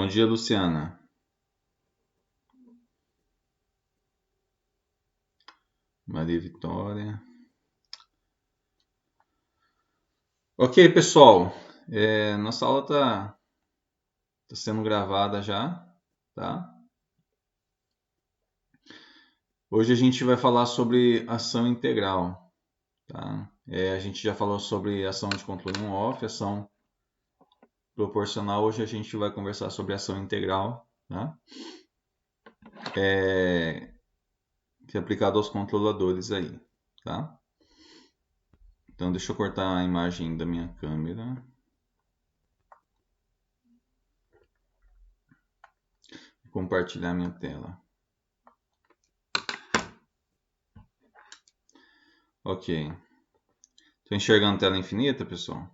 Bom dia, Luciana. Maria Vitória. Ok, pessoal. Nossa aula está sendo gravada já, tá? Hoje a gente vai falar sobre ação integral, tá? A gente já falou sobre ação de controle on-off, ação proporcional. Hoje a gente vai conversar sobre ação integral, tá? Que é aplicado aos controladores aí, tá? Então deixa eu cortar a imagem da minha câmera. Compartilhar minha tela. Ok. Estou enxergando tela infinita, pessoal?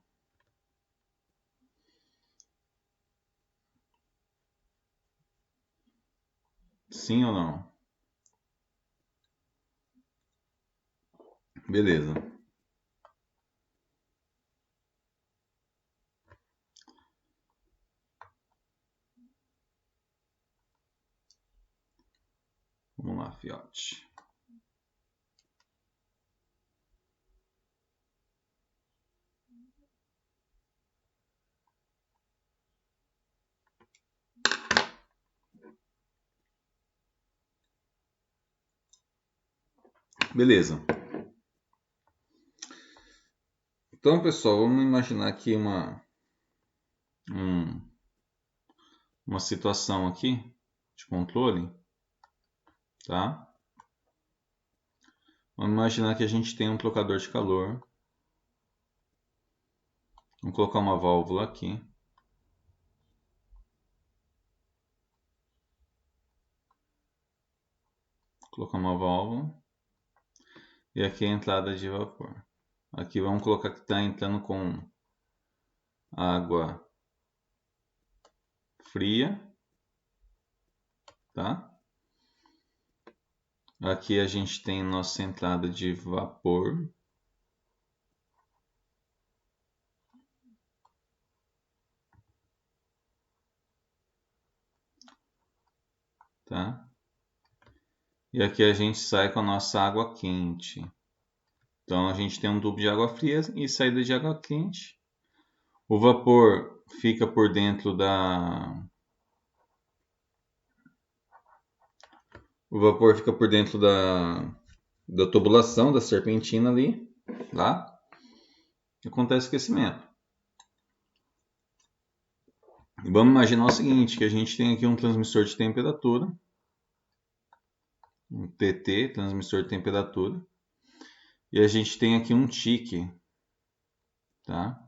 Sim ou não? Beleza. Vamos lá, fiote. Beleza. Então, pessoal, vamos imaginar aqui uma situação aqui de controle, tá? Vamos imaginar que a gente tem um trocador de calor. Vamos colocar uma válvula aqui. Colocar uma válvula. E aqui é a entrada de vapor. Aqui vamos colocar que está entrando com água fria, tá? Aqui a gente tem nossa entrada de vapor. Tá? E aqui a gente sai com a nossa água quente. Então a gente tem um tubo de água fria e saída de água quente. O vapor fica por dentro da tubulação, da serpentina ali, tá? Acontece aquecimento. Vamos imaginar o seguinte, que a gente tem aqui um transmissor de temperatura, um TT, transmissor de temperatura, e a gente tem aqui um TIC, tá?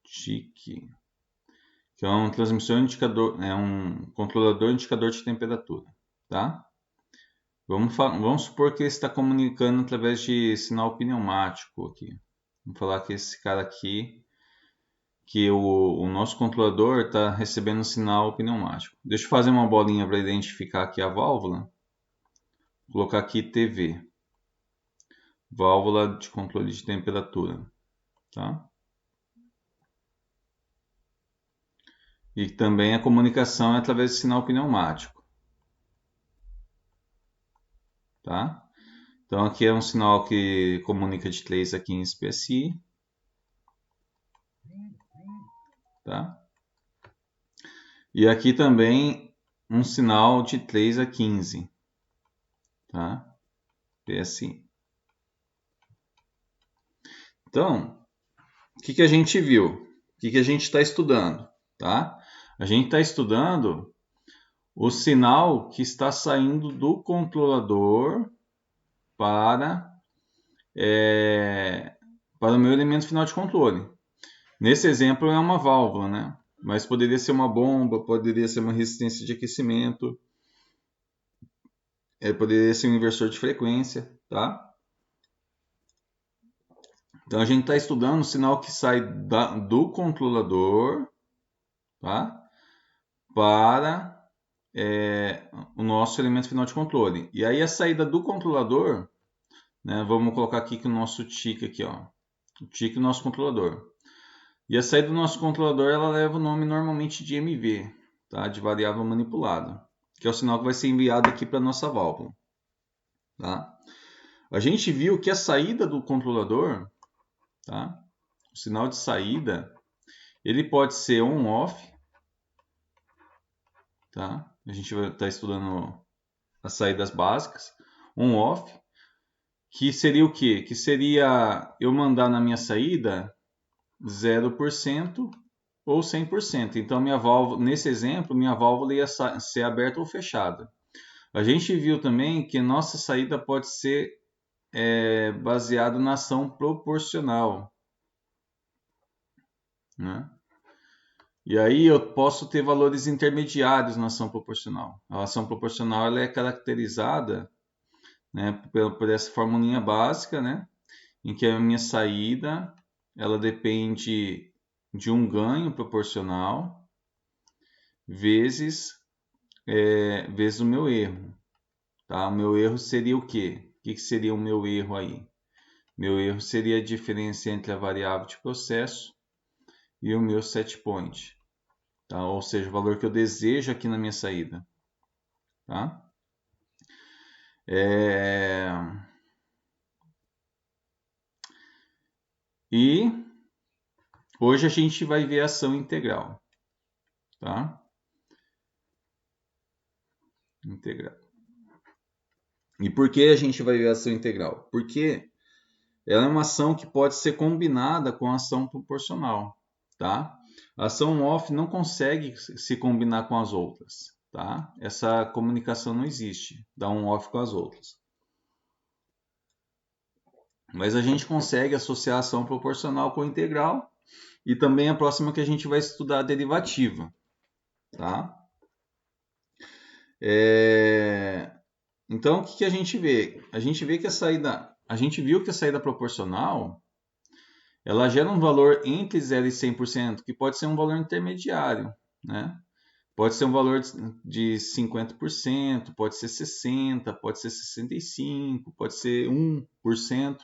TIC, que é um transmissor indicador, é um controlador indicador de temperatura, tá? Vamos supor que ele está comunicando através de sinal pneumático aqui. Vamos falar que esse cara aqui, que o nosso controlador está recebendo um sinal pneumático. Deixa eu fazer uma bolinha para identificar aqui a válvula. Vou colocar aqui TV, válvula de controle de temperatura, tá? E também a comunicação é através de sinal pneumático, tá? Então aqui é um sinal que comunica de 3 a 15 PSI, tá? E aqui também um sinal de 3 a 15, tá? PSI. Então, o que a gente viu? O que a gente está estudando, tá? A gente está estudando o sinal que está saindo do controlador para o meu elemento final de controle. Nesse exemplo é uma válvula, né? Mas poderia ser uma bomba, poderia ser uma resistência de aquecimento, poderia ser um inversor de frequência, tá? Então a gente está estudando o sinal que sai do controlador, tá? Para o nosso elemento final de controle. E aí a saída do controlador, né? Vamos colocar aqui que o nosso TIC aqui, ó, o TIC do nosso controlador. E a saída do nosso controlador, ela leva o nome normalmente de MV, tá? De variável manipulada, que é o sinal que vai ser enviado aqui para a nossa válvula. Tá? A gente viu que a saída do controlador, tá? O sinal de saída, ele pode ser on-off, tá? A gente vai estar estudando as saídas básicas, on-off, que seria o quê? Que seria eu mandar na minha saída 0% ou 100%. Então, minha válvula, nesse exemplo, minha válvula ia ser aberta ou fechada. A gente viu também que nossa saída pode ser baseada na ação proporcional, né? E aí eu posso ter valores intermediários na ação proporcional. A ação proporcional ela é caracterizada, né, por essa formulinha básica, né, em que a minha saída ela depende de um ganho proporcional vezes vezes o meu erro. Tá? O meu erro seria o quê? O que seria o meu erro aí? Meu erro seria a diferença entre a variável de processo e o meu set point. Tá? Ou seja, o valor que eu desejo aqui na minha saída. Tá? E hoje a gente vai ver a ação integral. Tá? Integral. E por que a gente vai ver a ação integral? Porque ela é uma ação que pode ser combinada com a ação proporcional. Tá? A ação off não consegue se combinar com as outras. Tá? Essa comunicação não existe, dá um off com as outras. Mas a gente consegue associar a ação proporcional com a integral e também a próxima que a gente vai estudar a derivativa. Tá? Então, o que a gente vê? A gente vê que a gente viu que a saída proporcional ela gera um valor entre 0 e 100%, que pode ser um valor intermediário, né? Pode ser um valor de 50%, pode ser 60%, pode ser 65%, pode ser 1%.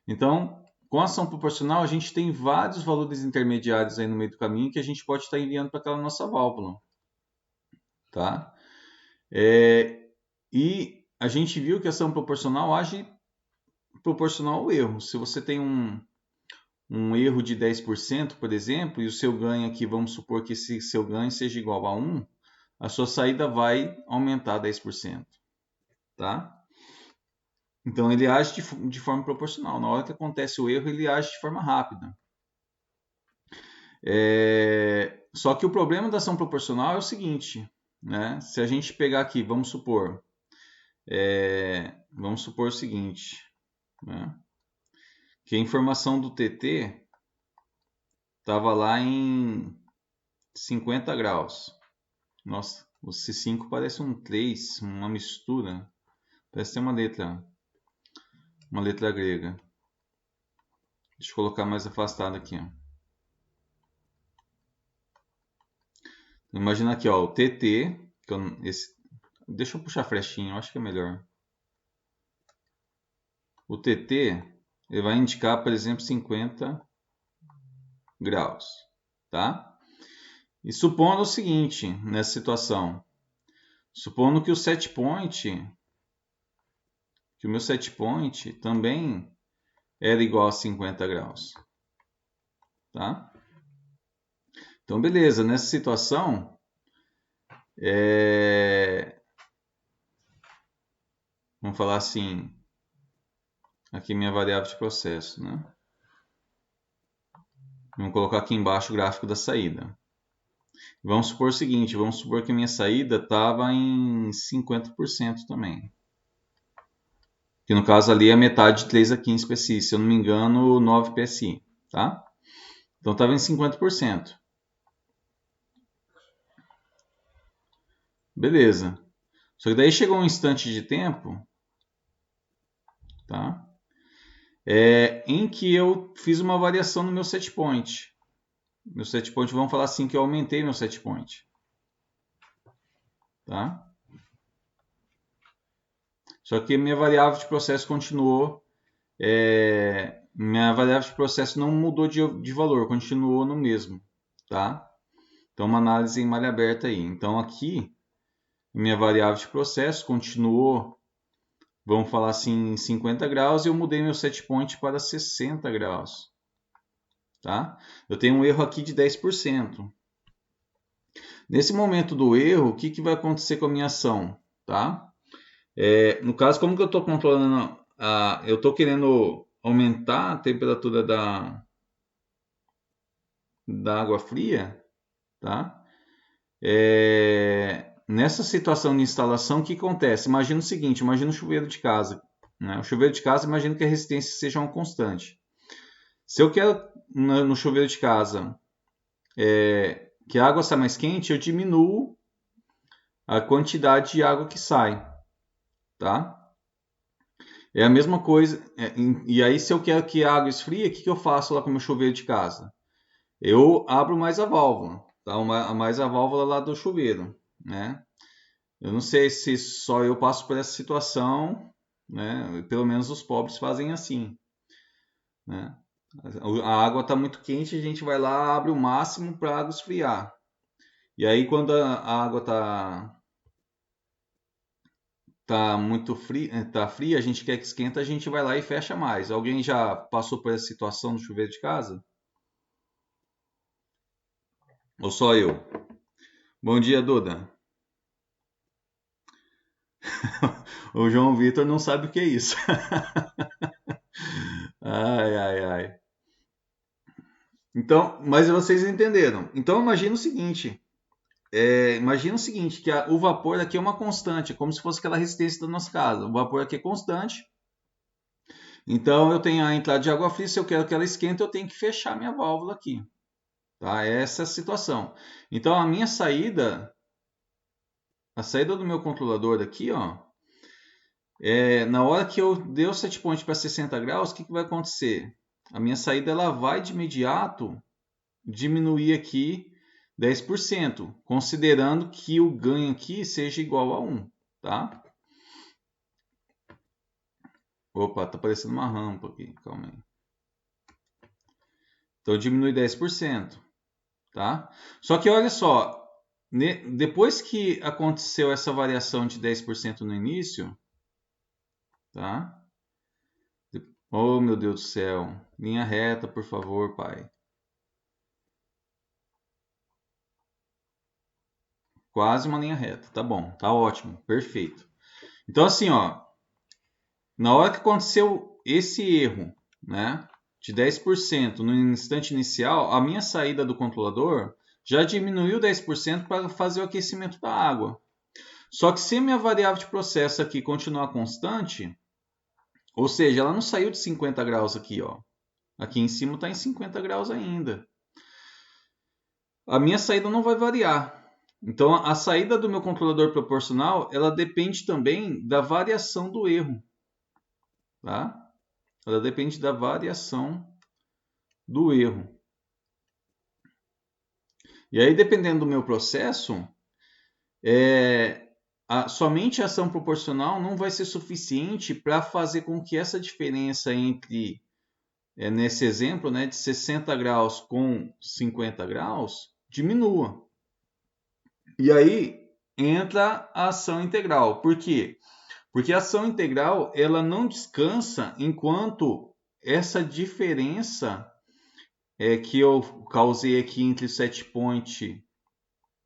Então, com a ação proporcional, a gente tem vários valores intermediários aí no meio do caminho que a gente pode estar enviando para aquela nossa válvula. Tá? E a gente viu que a ação proporcional age proporcional ao erro. Se você tem um erro de 10%, por exemplo, e o seu ganho aqui, vamos supor que esse seu ganho seja igual a 1, a sua saída vai aumentar 10%. Tá? Então, ele age de forma proporcional. Na hora que acontece o erro, ele age de forma rápida. Só que o problema da ação proporcional é o seguinte, né? Se a gente pegar aqui, vamos supor o seguinte, né? Que a informação do TT estava lá em 50 graus. Nossa, o C5 parece um 3, uma mistura. Parece ter uma letra grega. Deixa eu colocar mais afastado aqui. Ó. Imagina aqui, ó, o TT. Deixa eu puxar a flechinha, eu acho que é melhor. O TT ele vai indicar, por exemplo, 50 graus. Tá? E supondo o seguinte, nessa situação. Supondo que o meu set point também era igual a 50 graus. Tá? Então, beleza. Nessa situação, vamos falar assim, aqui minha variável de processo, né? Vamos colocar aqui embaixo o gráfico da saída. Vamos supor o seguinte, vamos supor que minha saída estava em 50% também. Que no caso ali é metade de 3 a 15 PSI, se eu não me engano, 9 PSI, tá? Então estava em 50%. Beleza. Só que daí chegou um instante de tempo, tá? Em que eu fiz uma variação no meu set point. Meu set point, vamos falar assim, que eu aumentei meu set point. Tá? Só que minha variável de processo continuou minha variável de processo não mudou de valor, continuou no mesmo, tá? Então, uma análise em malha aberta aí. Então, aqui, minha variável de processo continuou, vamos falar assim, 50 graus e eu mudei meu set point para 60 graus, tá? Eu tenho um erro aqui de 10%. Nesse momento do erro, o que vai acontecer com a minha ação, tá? No caso, como que eu estou controlando? Eu estou querendo aumentar a temperatura da água fria, tá? Nessa situação de instalação, o que acontece? Imagina o seguinte, imagina o chuveiro de casa, né? O chuveiro de casa, imagina que a resistência seja uma constante. Se eu quero no chuveiro de casa que a água saia mais quente, eu diminuo a quantidade de água que sai, tá? É a mesma coisa. E aí, se eu quero que a água esfrie, o que eu faço lá com o meu chuveiro de casa? Eu abro mais a válvula, tá? Mais a válvula lá do chuveiro, né? Eu não sei se só eu passo por essa situação, né? Pelo menos os pobres fazem assim, né? A água está muito quente, a gente vai lá, abre o máximo para a água esfriar. E aí, quando a água tá muito fria, tá fria, a gente quer que esquenta, a gente vai lá e fecha mais. Alguém já passou por essa situação no chuveiro de casa? Ou só eu? Bom dia, Duda. O João Vitor não sabe o que é isso. Ai, ai, ai. Então, mas vocês entenderam. Então, imagina o seguinte, que o vapor aqui é uma constante, como se fosse aquela resistência da nossa casa. O vapor aqui é constante. Então, eu tenho a entrada de água fria, se eu quero que ela esquente, eu tenho que fechar minha válvula aqui. Tá? Essa é a situação. Então, a saída do meu controlador daqui, ó, na hora que eu der o set point para 60 graus, o que vai acontecer? A minha saída ela vai de imediato diminuir aqui 10%, considerando que o ganho aqui seja igual a 1, tá? Opa, tá aparecendo uma rampa aqui, calma aí. Então diminui 10%, tá? Só que olha só, depois que aconteceu essa variação de 10% no início, tá? Oh, meu Deus do céu. Linha reta, por favor, pai. Quase uma linha reta. Tá bom, tá ótimo, perfeito. Então, assim, ó, na hora que aconteceu esse erro, né, de 10% no instante inicial, a minha saída do controlador já diminuiu 10% para fazer o aquecimento da água. Só que se a minha variável de processo aqui continuar constante, ou seja, ela não saiu de 50 graus aqui, ó. Aqui em cima está em 50 graus ainda. A minha saída não vai variar. Então, a saída do meu controlador proporcional, ela depende também da variação do erro, tá? Ela depende da variação do erro. E aí, dependendo do meu processo, somente a ação proporcional não vai ser suficiente para fazer com que essa diferença entre, nesse exemplo, né, de 60 graus com 50 graus, diminua. E aí entra a ação integral. Por quê? Porque a ação integral ela não descansa enquanto essa diferença que eu causei aqui entre o set point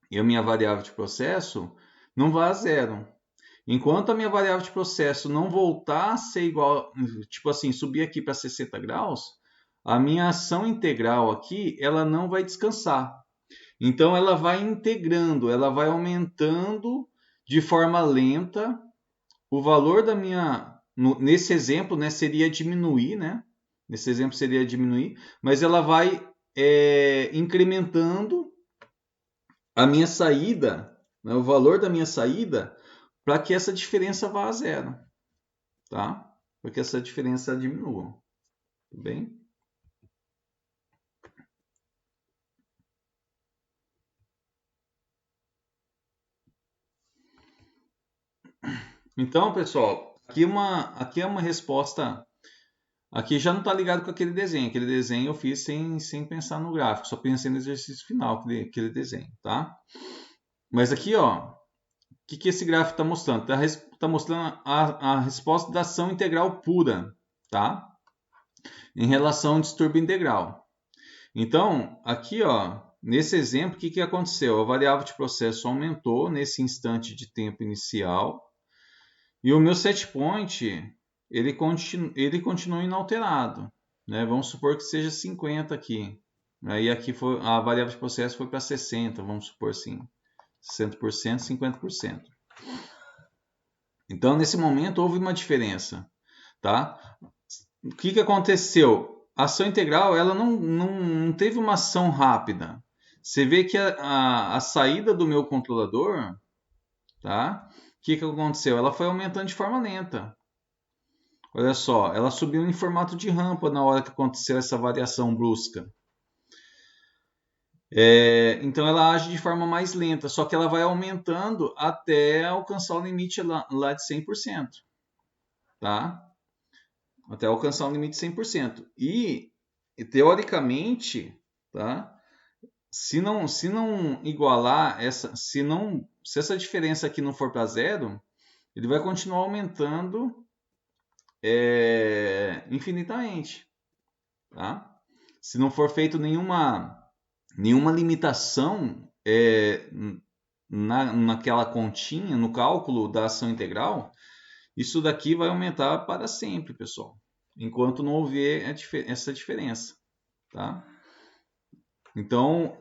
e a minha variável de processo não vai a zero. Enquanto a minha variável de processo não voltar a ser igual, tipo assim, subir aqui para 60 graus, a minha ação integral aqui ela não vai descansar. Então ela vai integrando, ela vai aumentando de forma lenta o valor da minha, nesse exemplo, né, seria diminuir, né? Nesse exemplo seria diminuir, mas ela vai incrementando a minha saída, né, o valor da minha saída, para que essa diferença vá a zero, tá? Para que essa diferença diminua, tudo bem? Então, pessoal, aqui é uma resposta Aqui já não está ligado com aquele desenho. Aquele desenho eu fiz sem pensar no gráfico, só pensei no exercício final, aquele desenho, tá? Mas aqui, ó, o que esse gráfico está mostrando? Está mostrando a resposta da ação integral pura, tá? Em relação ao distúrbio integral. Então, aqui, ó, nesse exemplo, o que aconteceu? A variável de processo aumentou nesse instante de tempo inicial e o meu set point, ele continua inalterado, né? Vamos supor que seja 50 aqui. Aí aqui a variável de processo foi para 60, vamos supor assim. 60%, 50%. Então, nesse momento, houve uma diferença, tá? O que aconteceu? A ação integral ela não teve uma ação rápida. Você vê que a saída do meu controlador, tá? O que aconteceu? Ela foi aumentando de forma lenta. Olha só, ela subiu em formato de rampa na hora que aconteceu essa variação brusca. Então ela age de forma mais lenta, só que ela vai aumentando até alcançar o limite lá de 100%, tá? Até alcançar o limite de 100%. E teoricamente, tá? Se não igualar se essa diferença aqui não for para zero, ele vai continuar aumentando infinitamente, tá? Se não for feito nenhuma limitação naquela continha, no cálculo da ação integral, isso daqui vai aumentar para sempre, pessoal, enquanto não houver essa diferença, tá? Então,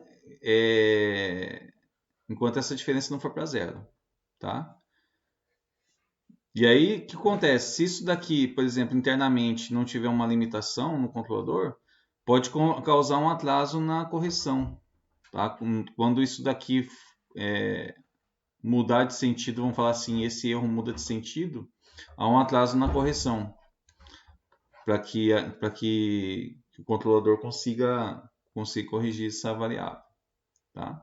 enquanto essa diferença não for para zero, tá? E aí, o que acontece? Se isso daqui, por exemplo, internamente não tiver uma limitação no controlador, pode causar um atraso na correção, tá? Quando isso daqui mudar de sentido, vamos falar assim, esse erro muda de sentido, há um atraso na correção, para que o controlador consiga corrigir essa variável, tá?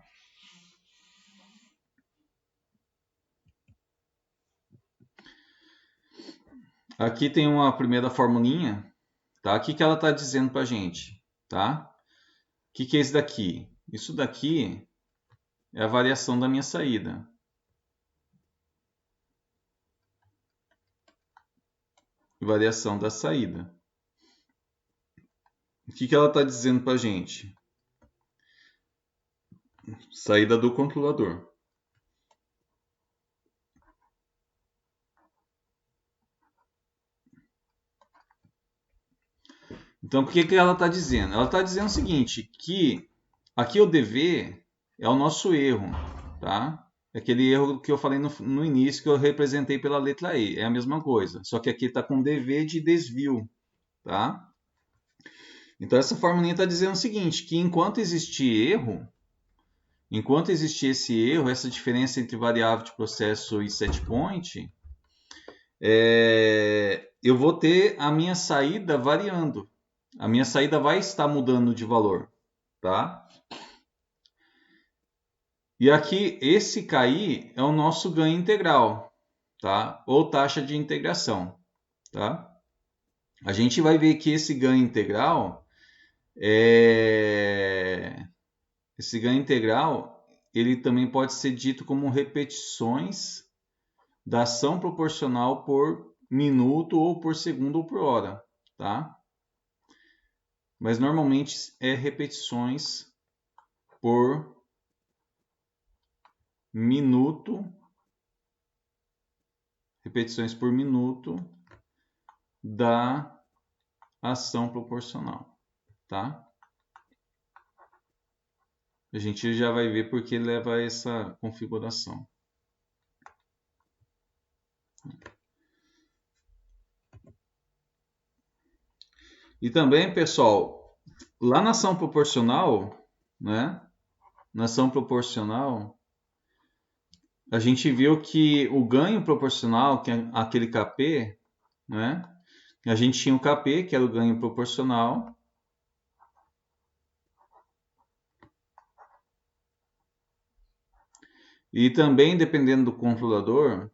Aqui tem uma primeira formulinha, tá? O que ela está dizendo para a gente, tá? O que é isso daqui? Isso daqui é a variação da minha saída. Variação da saída. O que ela está dizendo para a gente? Saída do controlador. Então, o que ela está dizendo? Ela está dizendo o seguinte, que aqui o DV é o nosso erro, tá? É aquele erro que eu falei no início, que eu representei pela letra E. É a mesma coisa, só que aqui está com DV de desvio, tá? Então, essa formulinha está dizendo o seguinte, que enquanto existir esse erro, essa diferença entre variável de processo e set point, eu vou ter a minha saída variando. A minha saída vai estar mudando de valor, tá? E aqui, esse KI é o nosso ganho integral, tá? Ou taxa de integração, tá? A gente vai ver que esse ganho integral, ele também pode ser dito como repetições da ação proporcional por minuto ou por segundo ou por hora, tá? Mas normalmente é repetições por minuto, da ação proporcional, tá? A gente já vai ver porque leva a essa configuração. E também, pessoal, lá na ação proporcional, né? Na ação proporcional, a gente viu que o ganho proporcional, que é aquele KP, né? A gente tinha o KP, que era o ganho proporcional. E também, dependendo do controlador,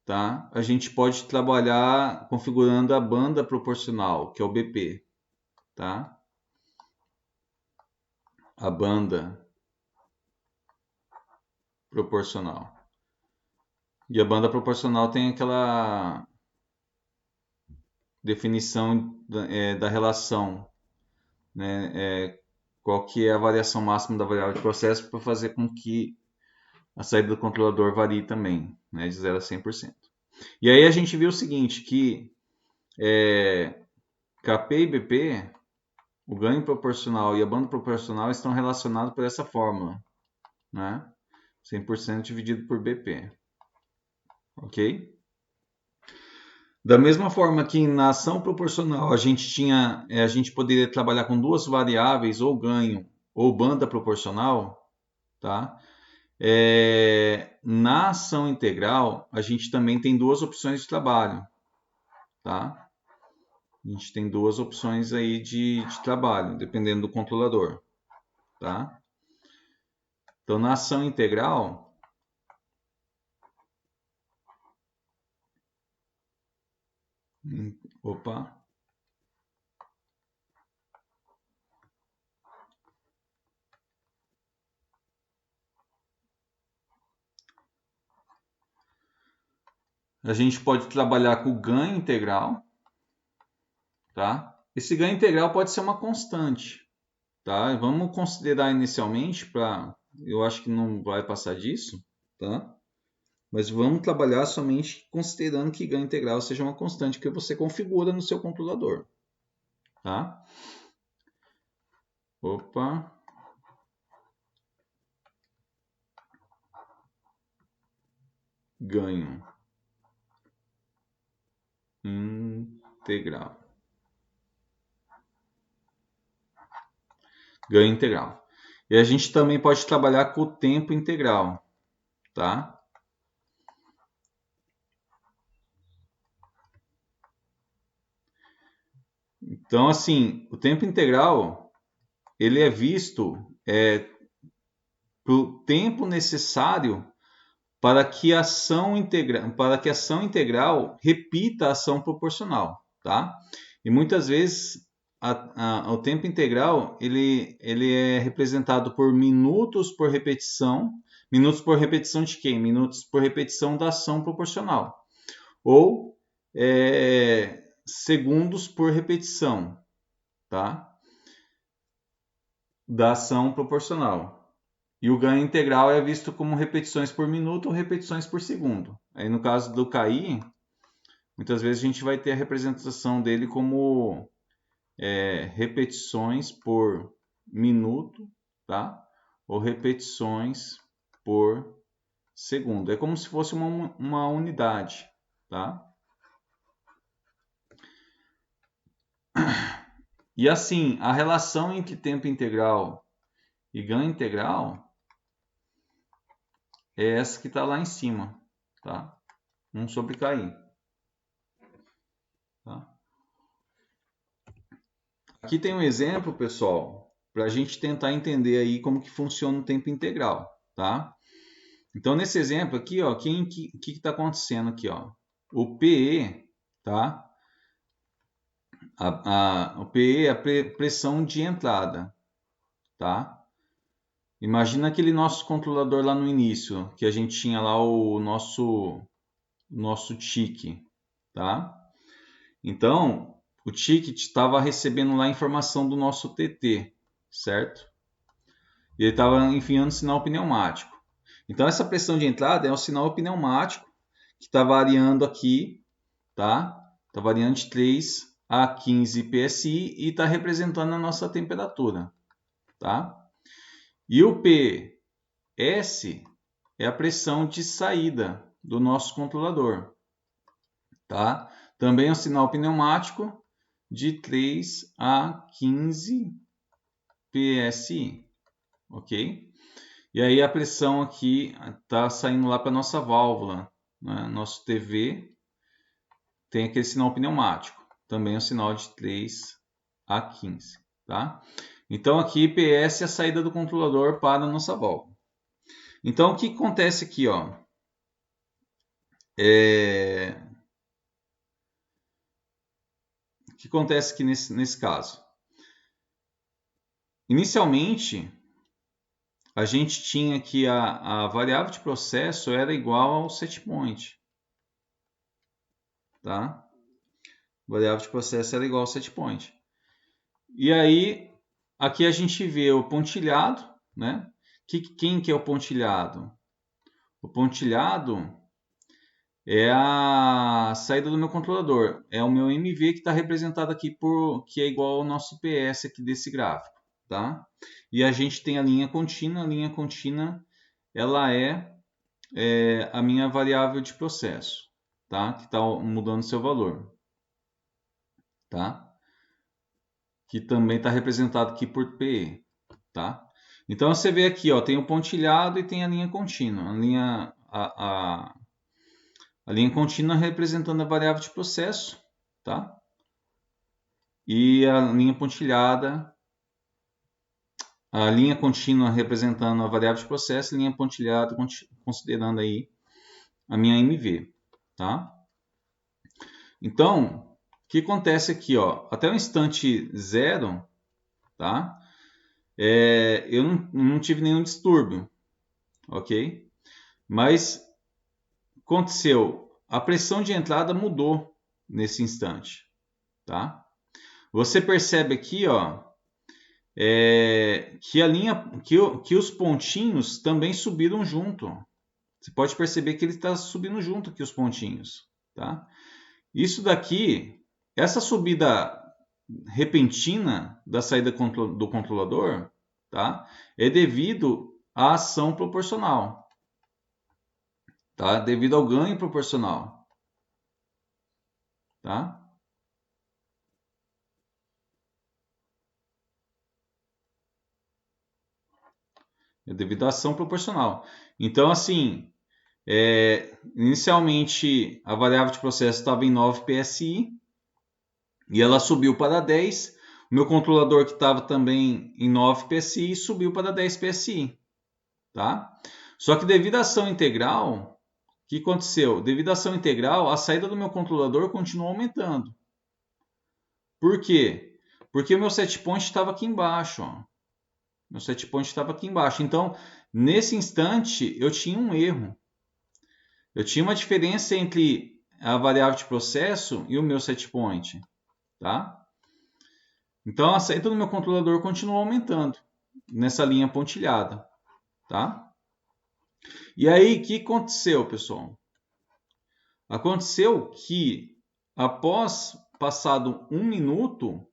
tá? A gente pode trabalhar configurando a banda proporcional, que é o BP, tá? A banda proporcional. E a banda proporcional tem aquela definição da relação, né? Qual que é a variação máxima da variável de processo para fazer com que a saída do controlador varie também, né? De 0 a 100%. E aí a gente viu o seguinte, que KP e BP, o ganho proporcional e a banda proporcional estão relacionados por essa fórmula, né? 100% dividido por BP. Ok? Da mesma forma que na ação proporcional a gente poderia trabalhar com duas variáveis, ou ganho ou banda proporcional, tá? Na ação integral a gente também tem duas opções de trabalho, tá? A gente tem duas opções aí de trabalho, dependendo do controlador, tá? Então na ação integral Opa. A gente pode trabalhar com o ganho integral, tá? Esse ganho integral pode ser uma constante, tá? Vamos considerar inicialmente eu acho que não vai passar disso, tá? Mas vamos trabalhar somente considerando que ganho integral seja uma constante que você configura no seu controlador, tá? Opa. Ganho integral. Ganho integral. E a gente também pode trabalhar com o tempo integral, tá? Então, assim, o tempo integral ele é visto pelo tempo necessário para que a ação integral repita a ação proporcional, tá? E muitas vezes o tempo integral ele é representado por minutos por repetição. Minutos por repetição de quem? Minutos por repetição da ação proporcional. Ou segundos por repetição, tá? Da ação proporcional. E o ganho integral é visto como repetições por minuto ou repetições por segundo. Aí no caso do KI, muitas vezes a gente vai ter a representação dele como repetições por minuto, tá? Ou repetições por segundo. É como se fosse uma unidade, tá? E assim, a relação entre tempo integral e ganho integral é essa que está lá em cima, tá? 1 sobre KI. Tá? Aqui tem um exemplo, pessoal, para a gente tentar entender aí como que funciona o tempo integral, tá? Então, nesse exemplo aqui, ó, o que está acontecendo aqui, ó? O PE, tá? O PE é a pressão de entrada, tá? Imagina aquele nosso controlador lá no início, que a gente tinha lá o nosso tick, tá? Então, o ticket estava recebendo lá a informação do nosso TT, certo? E ele estava enviando sinal pneumático. Então, essa pressão de entrada é um sinal pneumático que está variando aqui, tá? Está variando de 3 a 15 PSI e está representando a nossa temperatura, tá? E o PS é a pressão de saída do nosso controlador, tá? Também é um sinal pneumático de 3 a 15 PSI, ok? E aí a pressão aqui está saindo lá para nossa válvula, né? Nosso TV tem aquele sinal pneumático, também é um sinal de 3 a 15, tá? Então aqui PS é a saída do controlador para a nossa válvula. Então o que acontece aqui, ó? O que acontece aqui nesse caso? Inicialmente, a gente tinha que a variável de processo era igual ao setPoint. Tá? A variável de processo era igual ao setPoint. E aí, aqui a gente vê o pontilhado, né? Quem que é o pontilhado? O pontilhado é a saída do meu controlador. É o meu MV que está representado aqui que é igual ao nosso PS aqui desse gráfico, tá? E a gente tem a linha contínua. A linha contínua, ela é a minha variável de processo, tá? Que está mudando seu valor, tá? Que também está representado aqui por PE, tá? Então você vê aqui, ó, tem o pontilhado e tem a linha contínua. A linha contínua representando a variável de processo, tá? E a linha pontilhada, a linha contínua representando a variável de processo, e a linha pontilhada considerando aí a minha MV, tá? Então, o que acontece aqui, ó? Até o instante zero, tá? Eu não tive nenhum distúrbio, ok? Mas aconteceu, a pressão de entrada mudou nesse instante, tá? Você percebe aqui, ó, que a linha, que os pontinhos também subiram junto. Você pode perceber que ele está subindo junto aqui os pontinhos, tá? Isso daqui, essa subida repentina da saída do controlador, tá? É devido à ação proporcional, tá? Devido ao ganho proporcional, tá? É devido à ação proporcional. Então, assim, inicialmente a variável de processo estava em 9 PSI e ela subiu para 10. O meu controlador que estava também em 9 PSI subiu para 10 PSI, tá? Só que devido à ação integral, o que aconteceu? Devido à ação integral, a saída do meu controlador continuou aumentando. Por quê? Porque o meu setpoint estava aqui embaixo, ó. Meu setpoint estava aqui embaixo. Então, nesse instante, eu tinha um erro. Eu tinha uma diferença entre a variável de processo e o meu setpoint, tá? Então, a saída do meu controlador continuou aumentando nessa linha pontilhada, tá? E aí, o que aconteceu, pessoal? Aconteceu que, após passado 1 minuto,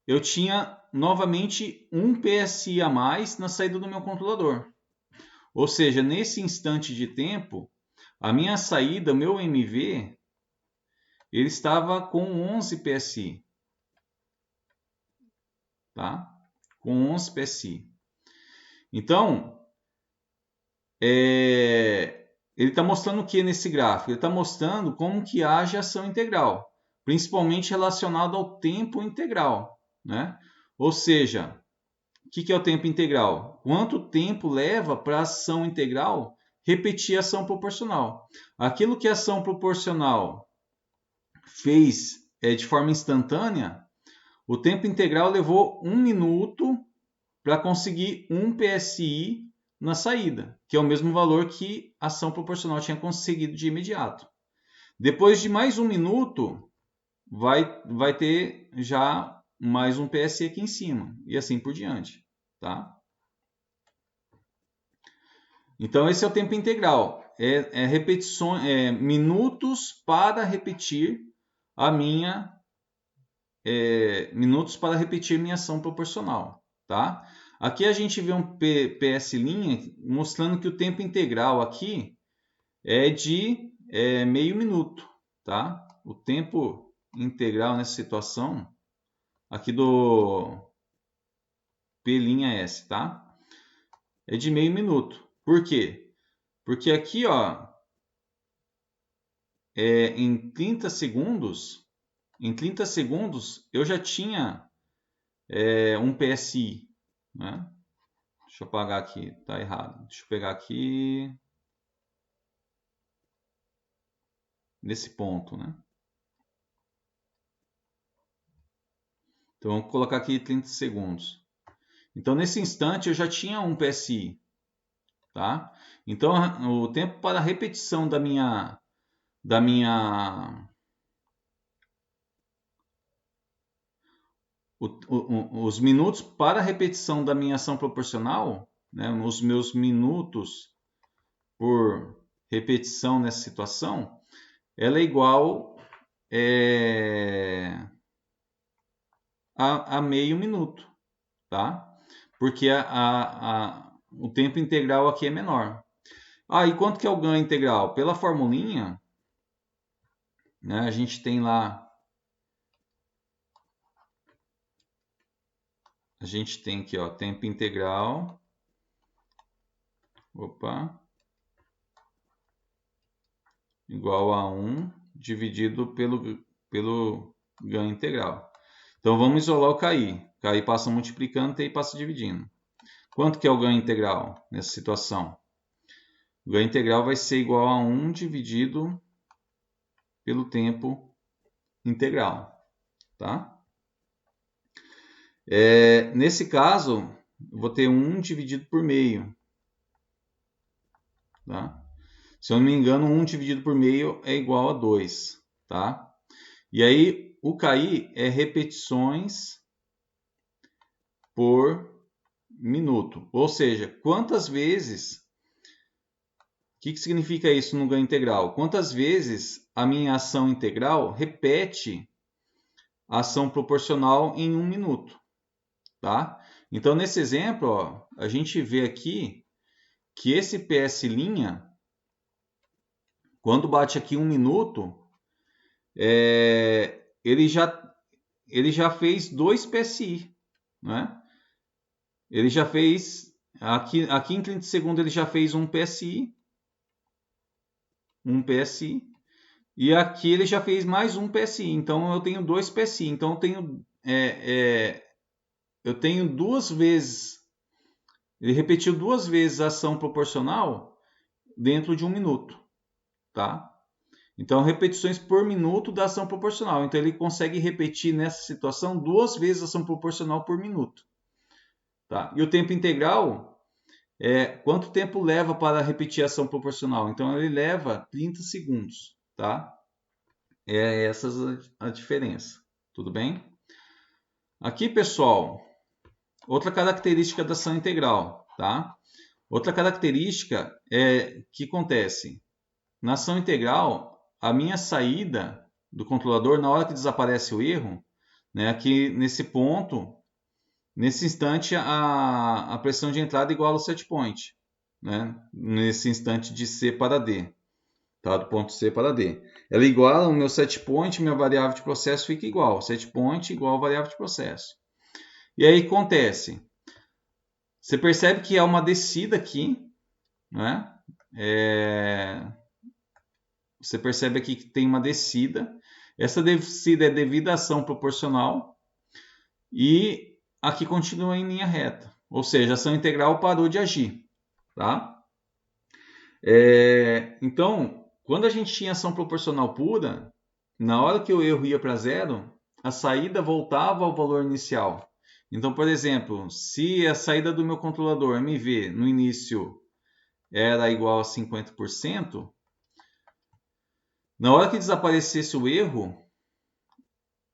eu tinha novamente 1 PSI a mais na saída do meu controlador. Ou seja, nesse instante de tempo, a minha saída, meu MV, ele estava com 11 PSI, tá? Com 11 PSI. Então, ele está mostrando o que nesse gráfico? Ele está mostrando como que age a ação integral, principalmente relacionado ao tempo integral, né? Ou seja, o que é o tempo integral? Quanto tempo leva para a ação integral repetir a ação proporcional? Aquilo que a ação proporcional fez de forma instantânea, o tempo integral levou 1 minuto para conseguir 1 PSI na saída, que é o mesmo valor que a ação proporcional tinha conseguido de imediato. Depois de mais 1 minuto, vai ter já mais um PSI aqui em cima, e assim por diante, tá? Então, esse é o tempo integral. Minutos para repetir a minha minutos para repetir minha ação proporcional, tá? Aqui a gente vê um PS' mostrando que o tempo integral aqui é de meio minuto, tá? O tempo integral nessa situação aqui do P'(S), tá? É de meio minuto. Por quê? Porque aqui, ó, em 30 segundos, eu já tinha um PSI, né? Deixa eu apagar aqui, tá errado. Deixa eu pegar aqui. nesse ponto, né? Então, vou colocar aqui 30 segundos. Então, nesse instante, eu já tinha um PSI, tá? Então, o tempo para a repetição os minutos para a repetição da minha ação proporcional, né, os meus minutos por repetição nessa situação, ela é igual a meio minuto, tá? Porque o tempo integral aqui é menor. Ah, e quanto que é o ganho integral? Pela formulinha, né, a gente tem lá, a gente tem aqui, ó, tempo integral, igual a 1 dividido pelo ganho integral. Então, vamos isolar o KI. KI passa multiplicando, TI passa dividindo. Quanto que é o ganho integral nessa situação? O ganho integral vai ser igual a 1 dividido pelo tempo integral. Tá? Nesse caso, vou ter 1 dividido por meio. Tá? Se eu não me engano, 1 dividido por meio é igual a 2. Tá? E aí, o KI é repetições por minuto. Ou seja, quantas vezes... O que significa isso no ganho integral? Quantas vezes a minha ação integral repete a ação proporcional em 1 minuto. Tá? Então, nesse exemplo, ó, a gente vê aqui que esse PS', quando bate aqui 1 minuto, ele já fez 2 PSI. Né? Ele já fez, aqui em 30 segundos, ele já fez um PSI, e aqui ele já fez mais um PSI. Então, eu tenho 2 PSI. Então, eu tenho 2 vezes, ele repetiu 2 vezes a ação proporcional dentro de 1 minuto, tá? Então, repetições por minuto da ação proporcional. Então, ele consegue repetir nessa situação 2 vezes a ação proporcional por minuto, tá? E o tempo integral quanto tempo leva para repetir a ação proporcional? Então, ele leva 30 segundos, tá? Essa a diferença, tudo bem? Aqui, pessoal, outra característica da ação integral, tá? Outra característica que acontece na ação integral, a minha saída do controlador, na hora que desaparece o erro, né, aqui nesse ponto, nesse instante, a pressão de entrada é igual ao set point, né, nesse instante de C para D, tá, do ponto C para D. Ela é igual ao meu set point, minha variável de processo fica igual, set point igual a variável de processo. E aí acontece, você percebe que há uma descida aqui, né? Você percebe aqui que tem uma descida. Essa descida é devida à ação proporcional e aqui continua em linha reta. Ou seja, a ação integral parou de agir. Tá? Então, quando a gente tinha ação proporcional pura, na hora que o erro ia para zero, a saída voltava ao valor inicial. Então, por exemplo, se a saída do meu controlador MV no início era igual a 50%, na hora que desaparecesse o erro,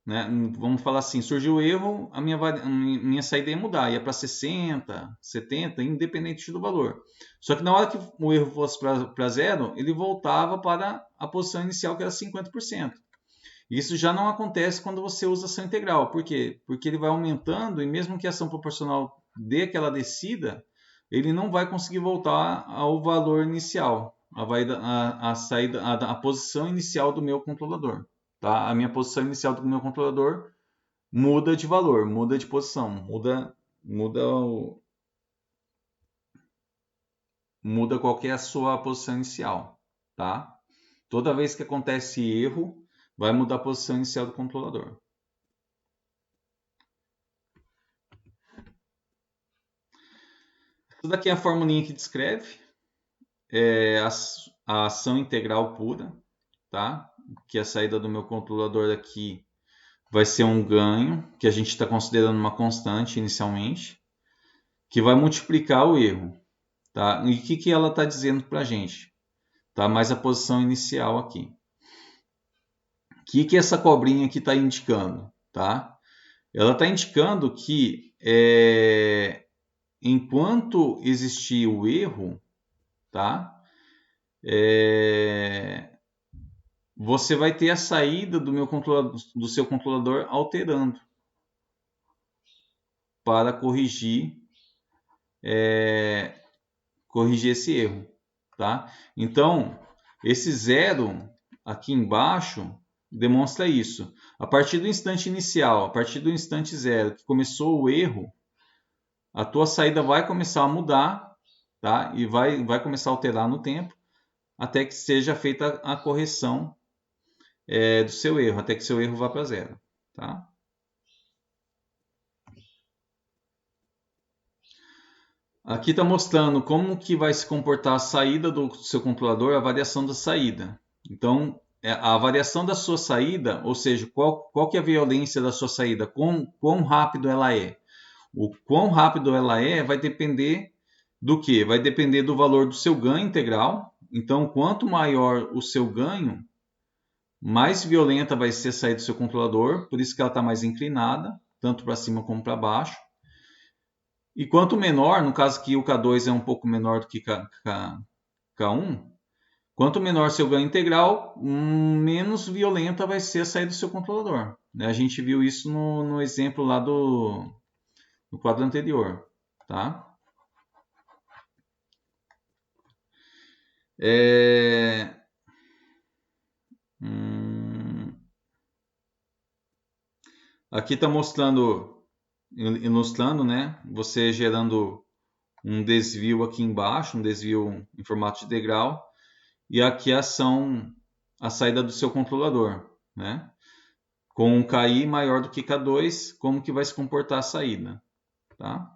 né, vamos falar assim, surgiu o erro, a minha saída ia mudar, ia para 60, 70, independente do valor. Só que na hora que o erro fosse para zero, ele voltava para a posição inicial, que era 50%. Isso já não acontece quando você usa ação integral. Por quê? Porque ele vai aumentando e mesmo que a ação proporcional dê aquela descida, ele não vai conseguir voltar ao valor inicial, a posição inicial do meu controlador. Tá? A minha posição inicial do meu controlador muda de valor, muda de posição, muda qual que é a sua posição inicial. Tá? Toda vez que acontece erro, vai mudar a posição inicial do controlador. Isso daqui é a formulinha que descreve a ação integral pura, tá? que a saída do meu controlador aqui vai ser um ganho, que a gente está considerando uma constante inicialmente, que vai multiplicar o erro. Tá? E o que ela está dizendo para a gente? Tá? Mais a posição inicial aqui. O que essa cobrinha aqui está indicando? Tá? Ela está indicando que enquanto existir o erro, tá? Você vai ter a saída do seu controlador alterando para corrigir esse erro, tá? Então, esse zero aqui embaixo demonstra isso. A partir do instante inicial, a partir do instante zero que começou o erro, a tua saída vai começar a mudar, tá? E vai começar a alterar no tempo, até que seja feita a correção do seu erro, até que seu erro vá para zero, tá? Aqui está mostrando como que vai se comportar a saída do seu controlador, a variação da saída. Então, a variação da sua saída, ou seja, qual que é a violência da sua saída, quão rápido ela é. O quão rápido ela vai depender do quê? Vai depender do valor do seu ganho integral. Então, quanto maior o seu ganho, mais violenta vai ser a saída do seu controlador, por isso que ela está mais inclinada, tanto para cima como para baixo. E quanto menor, no caso que o K2 é um pouco menor do que K1, quanto menor seu ganho integral, menos violenta vai ser a saída do seu controlador. A gente viu isso no exemplo lá no quadro anterior. Tá? Aqui está ilustrando, né? Você gerando um desvio aqui embaixo, um desvio em formato de degrau, e aqui a saída do seu controlador, né? Com um KI maior do que K2, como que vai se comportar a saída, tá?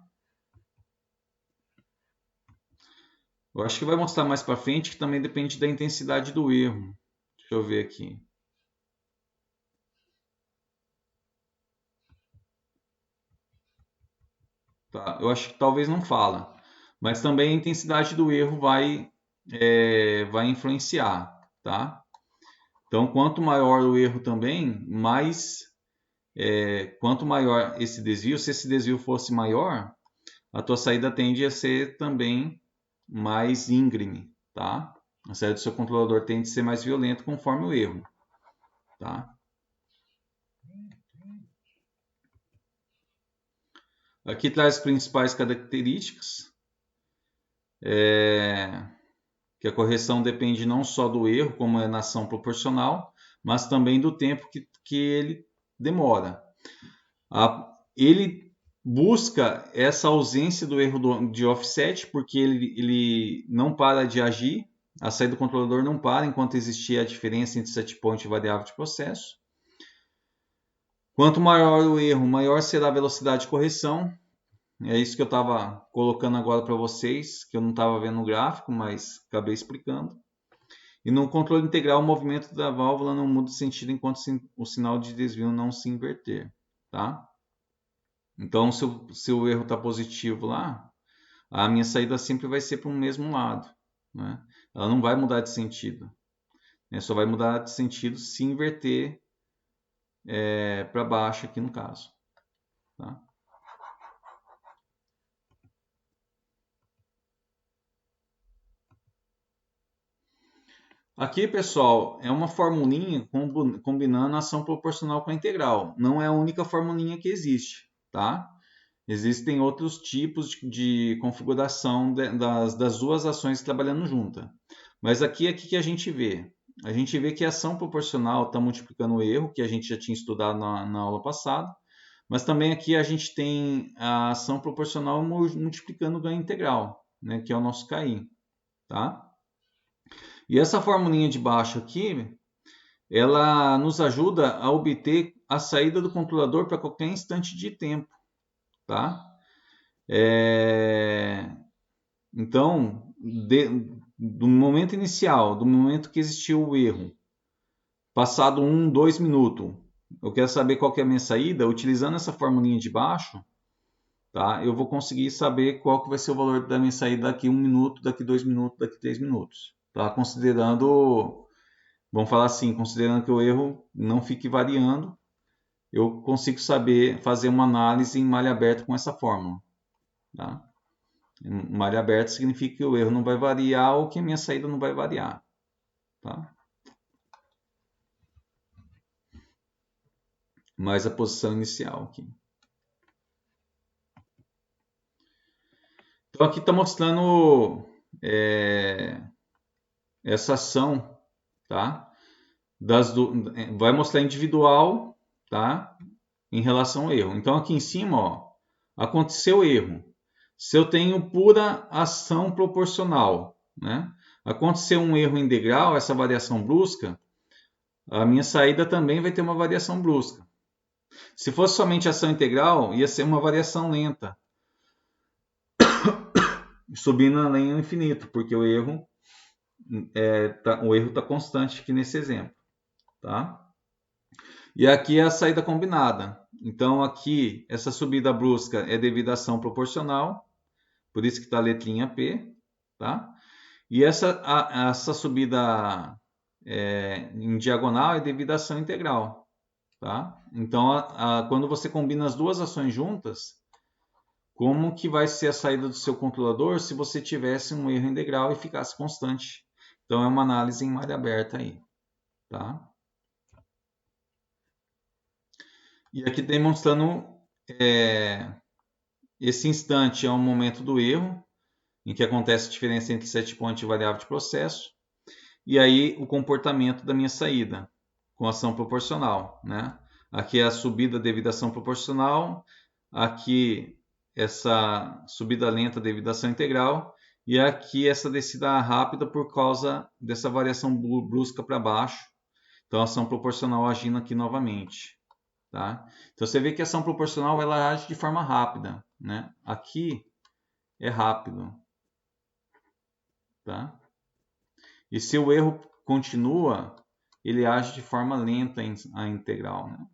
Eu acho que vai mostrar mais para frente que também depende da intensidade do erro. Deixa eu ver aqui. Tá? Eu acho que talvez não fala, mas também a intensidade do erro vai influenciar, tá? Então, quanto maior o erro também, quanto maior esse desvio, se esse desvio fosse maior, a tua saída tende a ser também mais íngreme, tá? A saída do seu controlador tende a ser mais violenta conforme o erro, tá? Aqui traz as principais características, que a correção depende não só do erro, como é na ação proporcional, mas também do tempo que ele demora. Ele busca essa ausência do erro de offset, porque ele não para de agir, a saída do controlador não para enquanto existir a diferença entre set point e variável de processo. Quanto maior o erro, maior será a velocidade de correção. É isso que eu estava colocando agora para vocês, que eu não estava vendo no gráfico, mas acabei explicando. E no controle integral, o movimento da válvula não muda de sentido enquanto o sinal de desvio não se inverter. Tá? Então, se o erro está positivo lá, a minha saída sempre vai ser para o mesmo lado. Né? Ela não vai mudar de sentido. Só vai mudar de sentido se inverter para baixo aqui no caso. Tá? Aqui, pessoal, é uma formulinha combinando a ação proporcional com a integral. Não é a única formulinha que existe, tá? Existem outros tipos de configuração das duas ações trabalhando juntas. Mas aqui é o que a gente vê. A gente vê que a ação proporcional está multiplicando o erro, que a gente já tinha estudado na aula passada. Mas também aqui a gente tem a ação proporcional multiplicando o ganho integral, né, que é o nosso KI. Tá? E essa formulinha de baixo aqui, ela nos ajuda a obter a saída do controlador para qualquer instante de tempo. Tá? Então, do momento inicial, do momento que existiu o erro, Passado 1, 2 minutos, eu quero saber qual que é a minha saída. Utilizando essa formulinha de baixo, tá? Eu vou conseguir saber qual que vai ser o valor da minha saída daqui 1 minuto, daqui 2 minutos, daqui 3 minutos. Tá? Considerando, vamos falar assim, considerando que o erro não fique variando, eu consigo saber fazer uma análise em malha aberta com essa fórmula. Tá? Malha aberta significa que o erro não vai variar ou que a minha saída não vai variar. Tá? Mais a posição inicial aqui. Então aqui está mostrando essa ação, tá? Vai mostrar individual, tá? Em relação ao erro. Então aqui em cima, ó, aconteceu erro. Se eu tenho pura ação proporcional, né? Aconteceu um erro em degrau, essa variação brusca, a minha saída também vai ter uma variação brusca. Se fosse somente ação integral, ia ser uma variação lenta, subindo além do infinito, porque o erro está constante aqui nesse exemplo. Tá? E aqui é a saída combinada. Então aqui, essa subida brusca é devido à ação proporcional, por isso que está a letrinha P. Tá? E essa subida em diagonal é devido à ação integral. Tá? Então, quando você combina as duas ações juntas, como que vai ser a saída do seu controlador se você tivesse um erro em degrau e ficasse constante? Então, é uma análise em malha aberta aí. Tá? E aqui demonstrando esse instante é o momento do erro, em que acontece a diferença entre set point e variável de processo. E aí o comportamento da minha saída, com ação proporcional. Né? Aqui é a subida devido à ação proporcional, aqui essa subida lenta devido à ação integral, e aqui essa descida rápida por causa dessa variação brusca para baixo. Então a ação proporcional agindo aqui novamente. Tá? Então você vê que a ação proporcional ela age de forma rápida. Né? Aqui é rápido. Tá? E se o erro continua, ele age de forma lenta a integral. Né?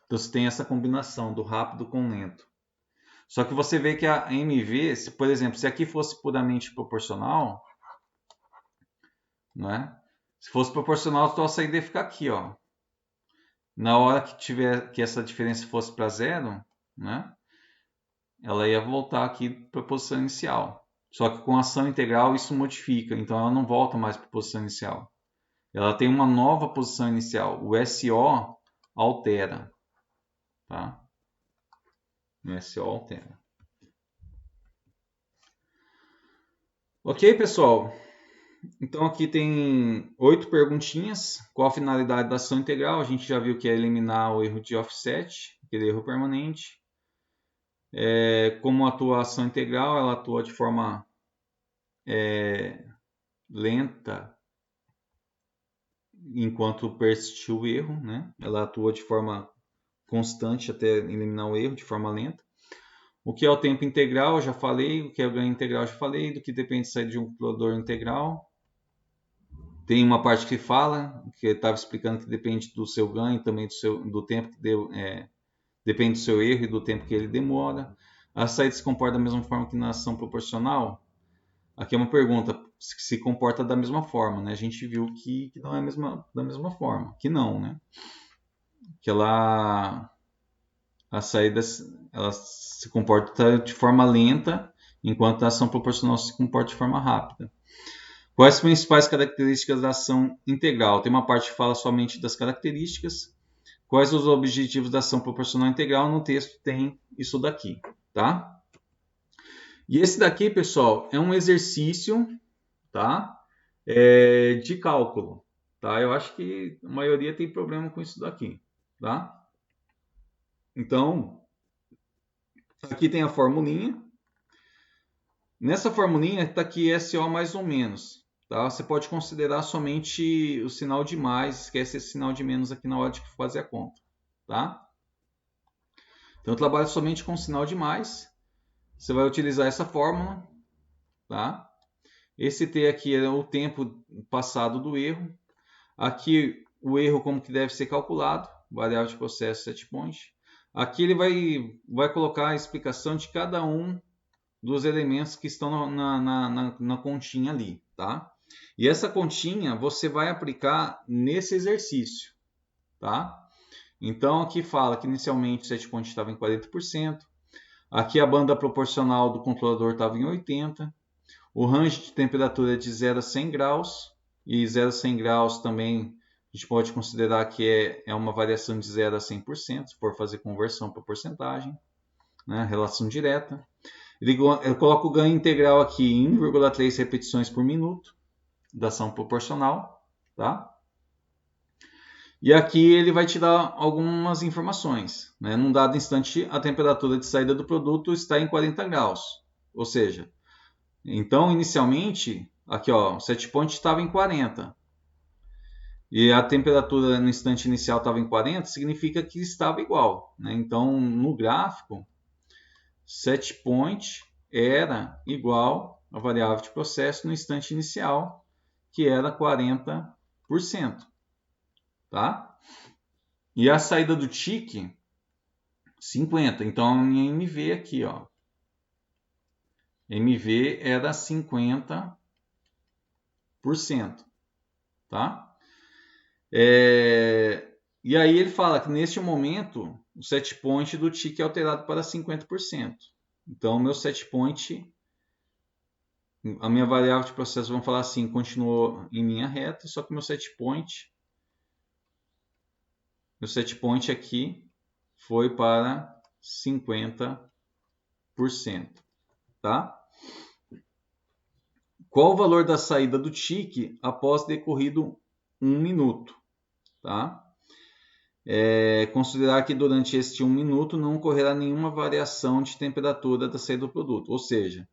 Então você tem essa combinação do rápido com lento. Só que você vê que a MV, por exemplo, se aqui fosse puramente proporcional, né? Se fosse proporcional, então a saída ia ficar aqui, ó. Na hora que essa diferença fosse para zero, né? Ela ia voltar aqui para a posição inicial. Só que com ação integral isso modifica, então ela não volta mais para a posição inicial. Ela tem uma nova posição inicial. O SO altera. Tá? O SO altera. Ok, pessoal? Então aqui tem 8 perguntinhas. Qual a finalidade da ação integral? A gente já viu que é eliminar o erro de offset, aquele erro permanente. Como atua a ação integral? Ela atua de forma lenta enquanto persistir o erro, né? Ela atua de forma constante até eliminar o erro de forma lenta. O que é o tempo integral? Eu já falei. O que é o ganho integral? Eu já falei. Do que depende de sair de um controlador integral. Tem uma parte que fala, que eu estava explicando que depende do seu ganho e também do tempo que deu, depende do seu erro e do tempo que ele demora. A saída se comporta da mesma forma que na ação proporcional? Aqui é uma pergunta, se comporta da mesma forma, né? A gente viu que não é da mesma forma, que não, né? Que a saída ela se comporta de forma lenta, enquanto a ação proporcional se comporta de forma rápida. Quais as principais características da ação integral? Tem uma parte que fala somente das características. Quais os objetivos da ação proporcional integral? No texto tem isso daqui, tá? E esse daqui, pessoal, é um exercício, tá? De cálculo, tá? Eu acho que a maioria tem problema com isso daqui, tá? Então, aqui tem a formulinha. Nessa formulinha está aqui SO mais ou menos. Tá? Você pode considerar somente o sinal de mais, esquece esse sinal de menos aqui na hora de fazer a conta. Tá? Então eu trabalho somente com o sinal de mais. Você vai utilizar essa fórmula. Tá? Esse T aqui é o tempo passado do erro. Aqui o erro como que deve ser calculado, variável de processo set point. Aqui ele vai colocar a explicação de cada um dos elementos que estão na continha ali, tá? E essa continha você vai aplicar nesse exercício, tá? Então aqui fala que inicialmente o set point estava em 40%, aqui a banda proporcional do controlador estava em 80%, o range de temperatura é de 0 a 100 graus, e 0 a 100 graus também a gente pode considerar que é uma variação de 0 a 100%, se for fazer conversão para porcentagem, né? Relação direta. Eu coloco o ganho integral aqui em 1,3 repetições por minuto da ação proporcional, tá? E aqui ele vai te dar algumas informações, né? Num dado instante, a temperatura de saída do produto está em 40 graus, ou seja, então inicialmente, aqui ó, o set point estava em 40 e a temperatura no instante inicial estava em 40, significa que estava igual, né? Então no gráfico, set point era igual à variável de processo no instante inicial, que era 40%, tá? E a saída do tique, 50%. Então, em MV aqui, ó, MV era 50%, tá? E aí ele fala que neste momento o set point do tique é alterado para 50%. Então, o meu set point, a minha variável de processo, vamos falar assim, continuou em linha reta, só que meu set point aqui foi para 50%, tá? Qual o valor da saída do tique após decorrido 1 minuto, tá? Considerar que durante este 1 minuto não ocorrerá nenhuma variação de temperatura da saída do produto, ou seja,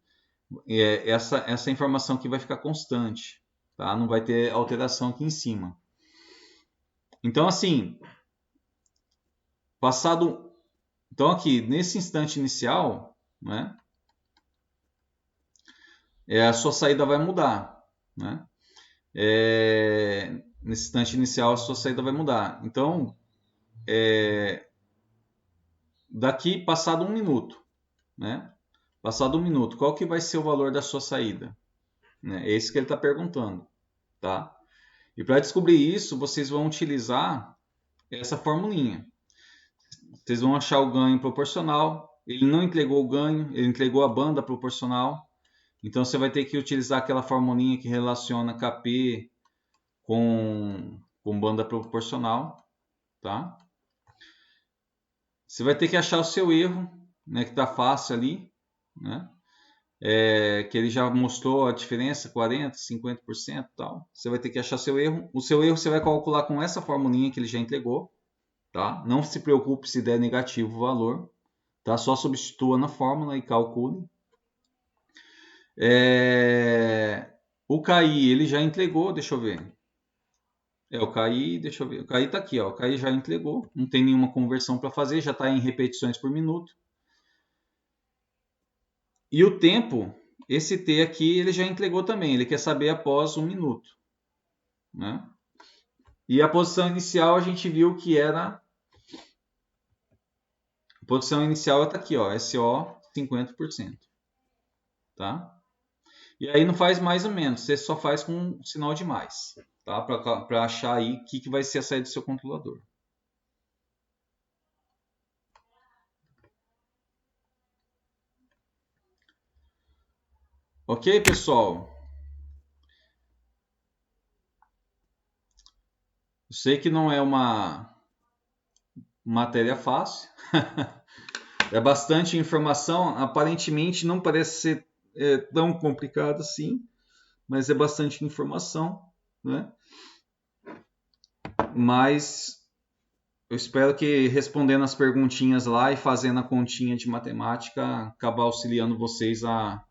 essa informação aqui vai ficar constante, tá? Não vai ter alteração aqui em cima. Então, assim, então aqui, nesse instante inicial, né, a sua saída vai mudar, né? Nesse instante inicial, a sua saída vai mudar. Então, daqui, passado 1 minuto, né? Passado 1 minuto, qual que vai ser o valor da sua saída? É isso que ele está perguntando, tá? E para descobrir isso, vocês vão utilizar essa formulinha. Vocês vão achar o ganho proporcional. Ele não entregou o ganho, ele entregou a banda proporcional. Então você vai ter que utilizar aquela formulinha que relaciona KP com banda proporcional, tá? Você vai ter que achar o seu erro, né, que está fácil ali, né? Que ele já mostrou a diferença, 40%, 50% e tal. Você vai ter que achar seu erro. O seu erro você vai calcular com essa formulinha que ele já entregou, tá? Não se preocupe se der negativo o valor, tá? Só substitua na fórmula e calcule. O KI ele já entregou, deixa eu ver. O KI, deixa eu ver. O KI está aqui, ó. O KI já entregou, não tem nenhuma conversão para fazer, já está em repetições por minuto. E o tempo, esse T aqui, ele já entregou também, ele quer saber após 1 minuto, né? E a posição inicial a gente viu que era... A posição inicial está aqui, ó, SO 50%, tá? E aí não faz mais ou menos, você só faz com um sinal de mais, tá? Para achar aí o que vai ser a saída do seu controlador. Ok, pessoal? Eu sei que não é uma matéria fácil. É bastante informação. Aparentemente não parece ser tão complicado assim, mas é bastante informação, né? Mas eu espero que respondendo as perguntinhas lá e fazendo a continha de matemática acabar auxiliando vocês a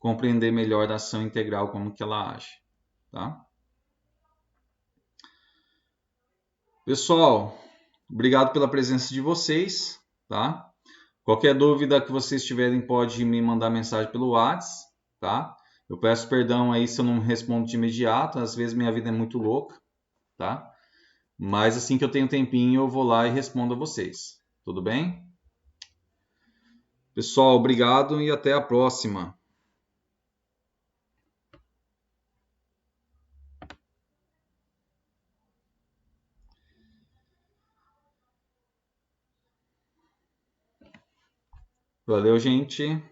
compreender melhor a ação integral, como que ela age, tá? Pessoal, obrigado pela presença de vocês, tá? Qualquer dúvida que vocês tiverem, pode me mandar mensagem pelo WhatsApp, tá? Eu peço perdão aí se eu não respondo de imediato, às vezes minha vida é muito louca, tá? Mas assim que eu tenho tempinho, eu vou lá e respondo a vocês. Tudo bem? Pessoal, obrigado e até a próxima. Valeu, gente.